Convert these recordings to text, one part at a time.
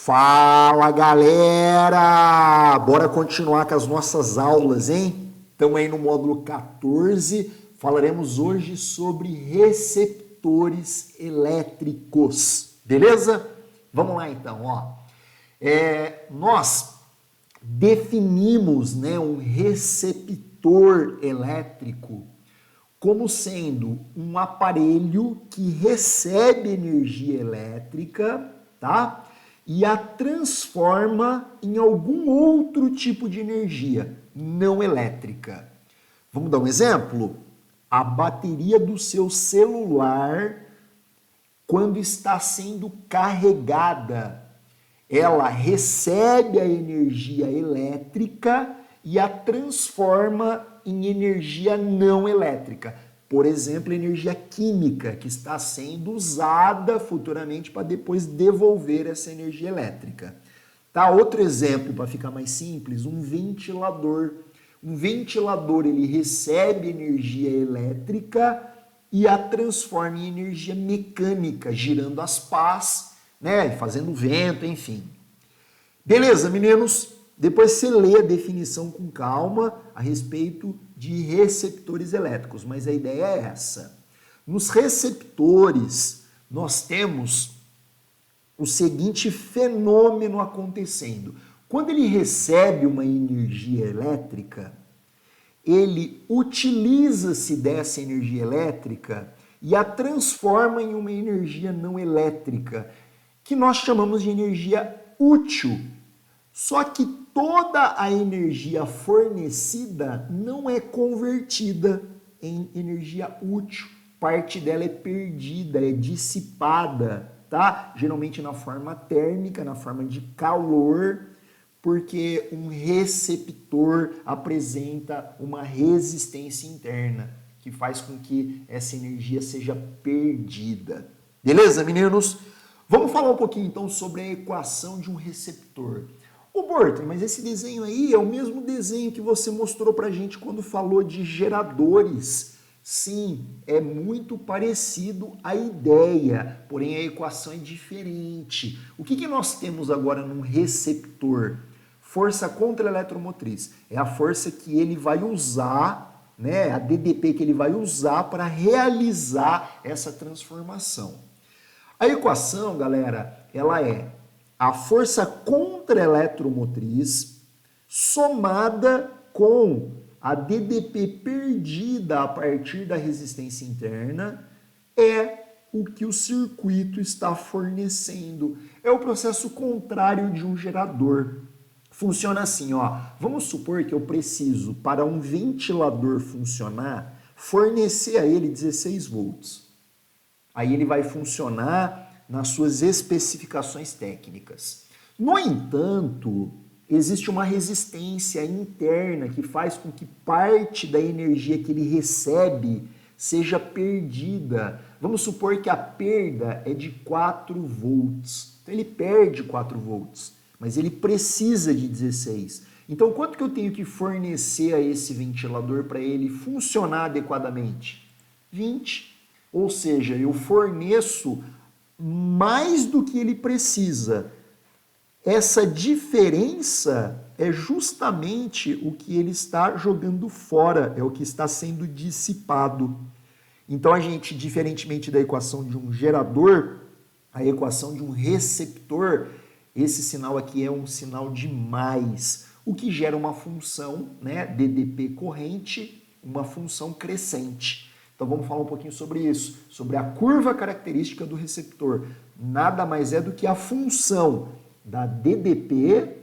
Fala, galera! Bora continuar com as nossas aulas, hein? Estamos aí no módulo 14. Falaremos hoje sobre receptores elétricos, beleza? Vamos lá então, ó. Nós definimos, um receptor elétrico como sendo um aparelho que recebe energia elétrica, tá? E a transforma em algum outro tipo de energia não elétrica. Vamos dar um exemplo? A bateria do seu celular, quando está sendo carregada, ela recebe a energia elétrica e a transforma em energia não elétrica. Por exemplo, energia química, que está sendo usada futuramente para depois devolver essa energia elétrica. Tá? Outro exemplo, para ficar mais simples, um ventilador. Um ventilador, ele recebe energia elétrica e a transforma em energia mecânica, girando as pás, fazendo vento, enfim. Beleza, meninos? Depois você lê a definição com calma a respeito de receptores elétricos, mas a ideia é essa. Nos receptores, nós temos o seguinte fenômeno acontecendo. Quando ele recebe uma energia elétrica, ele utiliza-se dessa energia elétrica e a transforma em uma energia não elétrica, que nós chamamos de energia útil. Só que toda a energia fornecida não é convertida em energia útil. Parte dela é perdida, é dissipada, tá? Geralmente na forma térmica, na forma de calor, porque um receptor apresenta uma resistência interna que faz com que essa energia seja perdida. Beleza, meninos? Vamos falar um pouquinho então sobre a equação de um receptor. Ô Bortoli, mas esse desenho aí é o mesmo desenho que você mostrou pra gente quando falou de geradores. Sim, é muito parecido a ideia, porém a equação é diferente. O que nós temos agora num receptor? Força contra-eletromotriz. É a força que ele vai usar, a DDP que ele vai usar para realizar essa transformação. A equação, galera, ela é a força contra-eletromotriz somada com a DDP perdida a partir da resistência interna é o que o circuito está fornecendo. É o processo contrário de um gerador. Funciona assim, ó. Vamos supor que eu preciso, para um ventilador funcionar, fornecer a ele 16 volts. Aí ele vai funcionar nas suas especificações técnicas. No entanto, existe uma resistência interna que faz com que parte da energia que ele recebe seja perdida. Vamos supor que a perda é de 4 volts. Então ele perde 4 volts, mas ele precisa de 16. Então quanto que eu tenho que fornecer a esse ventilador para ele funcionar adequadamente? 20. Ou seja, eu forneço mais do que ele precisa. Essa diferença é justamente o que ele está jogando fora, é o que está sendo dissipado. Então a gente, diferentemente da equação de um gerador, a equação de um receptor, esse sinal aqui é um sinal de mais, o que gera uma função, DDP corrente, uma função crescente. Então vamos falar um pouquinho sobre isso, sobre a curva característica do receptor. Nada mais é do que a função da DDP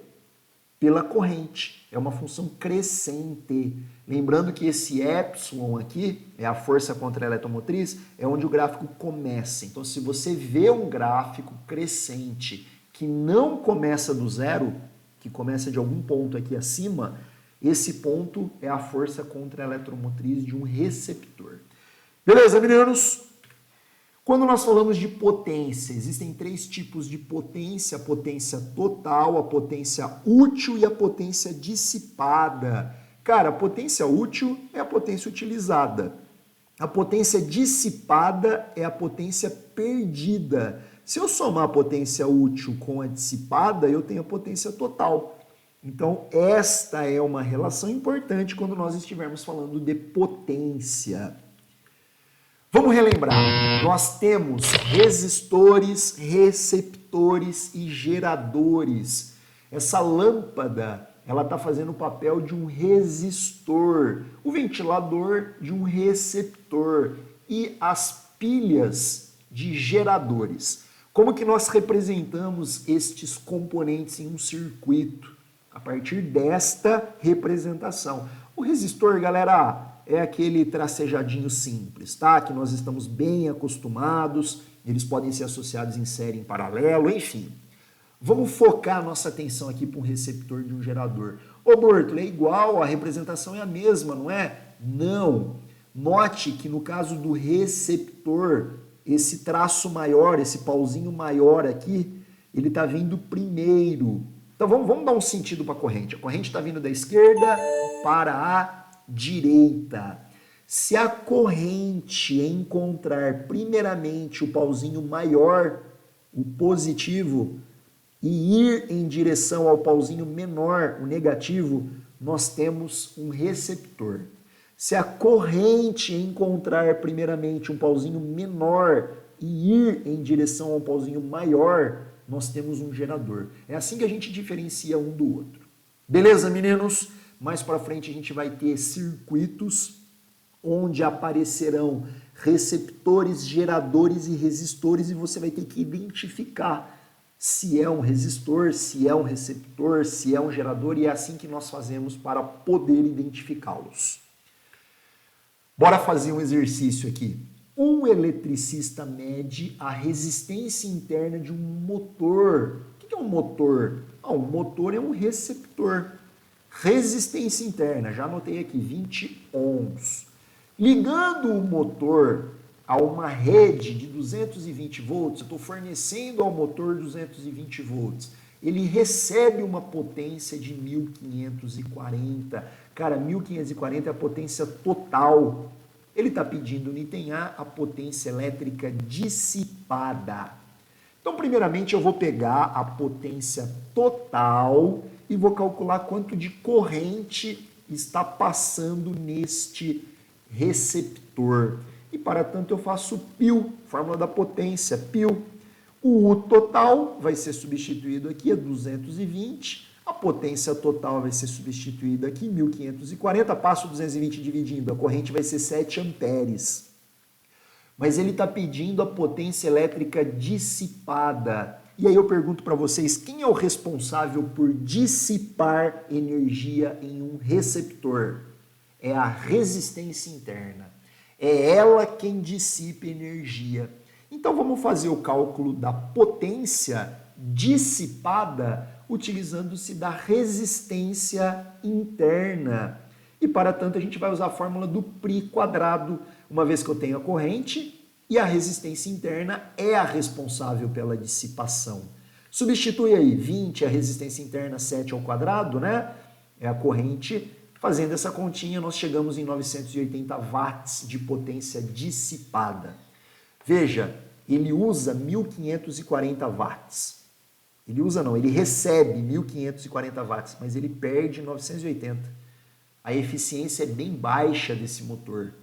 pela corrente. É uma função crescente. Lembrando que esse epsilon aqui, é a força contra a eletromotriz, é onde o gráfico começa. Então se você vê um gráfico crescente que não começa do zero, que começa de algum ponto aqui acima, esse ponto é a força contra a eletromotriz de um receptor. Beleza, meninos? Quando nós falamos de potência, existem 3 tipos de potência: a potência total, a potência útil e a potência dissipada. Cara, a potência útil é a potência utilizada. A potência dissipada é a potência perdida. Se eu somar a potência útil com a dissipada, eu tenho a potência total. Então, esta é uma relação importante quando nós estivermos falando de potência. Vamos relembrar, nós temos resistores, receptores e geradores. Essa lâmpada, ela está fazendo o papel de um resistor, o ventilador de um receptor e as pilhas de geradores. Como que nós representamos estes componentes em um circuito? A partir desta representação. O resistor, galera, é aquele tracejadinho simples, tá? Que nós estamos bem acostumados, eles podem ser associados em série, em paralelo, enfim. Vamos focar a nossa atenção aqui para um receptor de um gerador. Ô, Bortolo, é igual, a representação é a mesma, não é? Não. Note que no caso do receptor, esse traço maior, esse pauzinho maior aqui, ele está vindo primeiro. Então vamos dar um sentido para a corrente. A corrente está vindo da esquerda para a direita. Se a corrente encontrar primeiramente o pauzinho maior, o positivo, e ir em direção ao pauzinho menor, o negativo, nós temos um receptor. Se a corrente encontrar primeiramente um pauzinho menor e ir em direção ao pauzinho maior, nós temos um gerador. É assim que a gente diferencia um do outro. Beleza, meninos? Mais para frente a gente vai ter circuitos onde aparecerão receptores, geradores e resistores e você vai ter que identificar se é um resistor, se é um receptor, se é um gerador e é assim que nós fazemos para poder identificá-los. Bora fazer um exercício aqui. Um eletricista mede a resistência interna de um motor. O que é um motor? Um motor é um receptor. Resistência interna, já anotei aqui, 20 ohms. Ligando o motor a uma rede de 220 volts, eu estou fornecendo ao motor 220 volts, ele recebe uma potência de 1540. Cara, 1540 é a potência total. Ele está pedindo no item A a potência elétrica dissipada. Então, primeiramente, eu vou pegar a potência total e vou calcular quanto de corrente está passando neste receptor. E, para tanto, eu faço π, fórmula da potência, π. O U total vai ser substituído aqui a 220, a potência total vai ser substituída aqui, 1540, passo 220 dividindo, a corrente vai ser 7 amperes. Mas ele está pedindo a potência elétrica dissipada. E aí eu pergunto para vocês, quem é o responsável por dissipar energia em um receptor? É a resistência interna. É ela quem dissipa energia. Então vamos fazer o cálculo da potência dissipada utilizando-se da resistência interna. E para tanto a gente vai usar a fórmula do π quadrado, uma vez que eu tenho a corrente e a resistência interna é a responsável pela dissipação. Substitui aí 20, a resistência interna 7 ao quadrado, né? É a corrente. Fazendo essa continha, nós chegamos em 980 watts de potência dissipada. Veja, ele usa 1540 watts. Ele recebe 1540 watts, mas ele perde 980. A eficiência é bem baixa desse motor.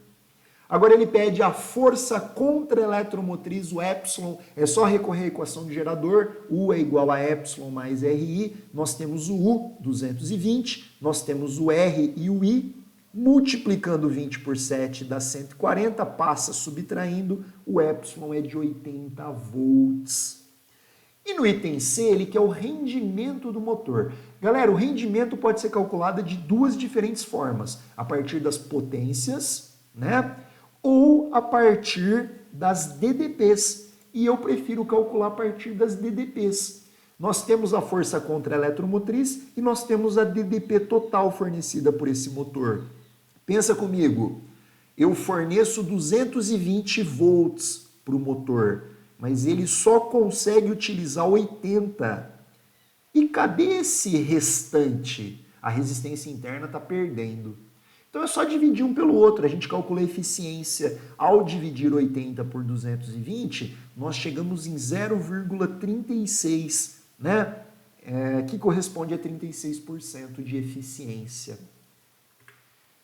Agora ele pede a força contra-eletromotriz, o epsilon, é só recorrer à equação de gerador, U é igual a epsilon mais RI, nós temos o U, 220, nós temos o R e o I, multiplicando 20 por 7 dá 140, passa subtraindo, o epsilon é de 80 volts. E no item C, ele quer o rendimento do motor. Galera, o rendimento pode ser calculado de duas diferentes formas, a partir das potências, né? Ou a partir das DDPs. E eu prefiro calcular a partir das DDPs. Nós temos a força contra-eletromotriz e nós temos a DDP total fornecida por esse motor. Pensa comigo, eu forneço 220 volts para o motor, mas ele só consegue utilizar 80. E cadê esse restante? A resistência interna está perdendo. Então é só dividir um pelo outro. A gente calcula a eficiência. Ao dividir 80 por 220, nós chegamos em 0,36, né? Que corresponde a 36% de eficiência.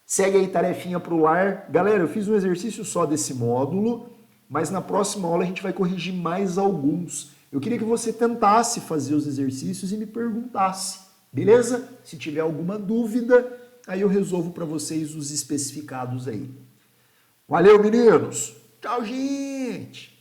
Segue aí tarefinha para o lar. Galera, eu fiz um exercício só desse módulo, mas na próxima aula a gente vai corrigir mais alguns. Eu queria que você tentasse fazer os exercícios e me perguntasse, beleza? Se tiver alguma dúvida, aí eu resolvo para vocês os especificados aí. Valeu, meninos! Tchau, gente!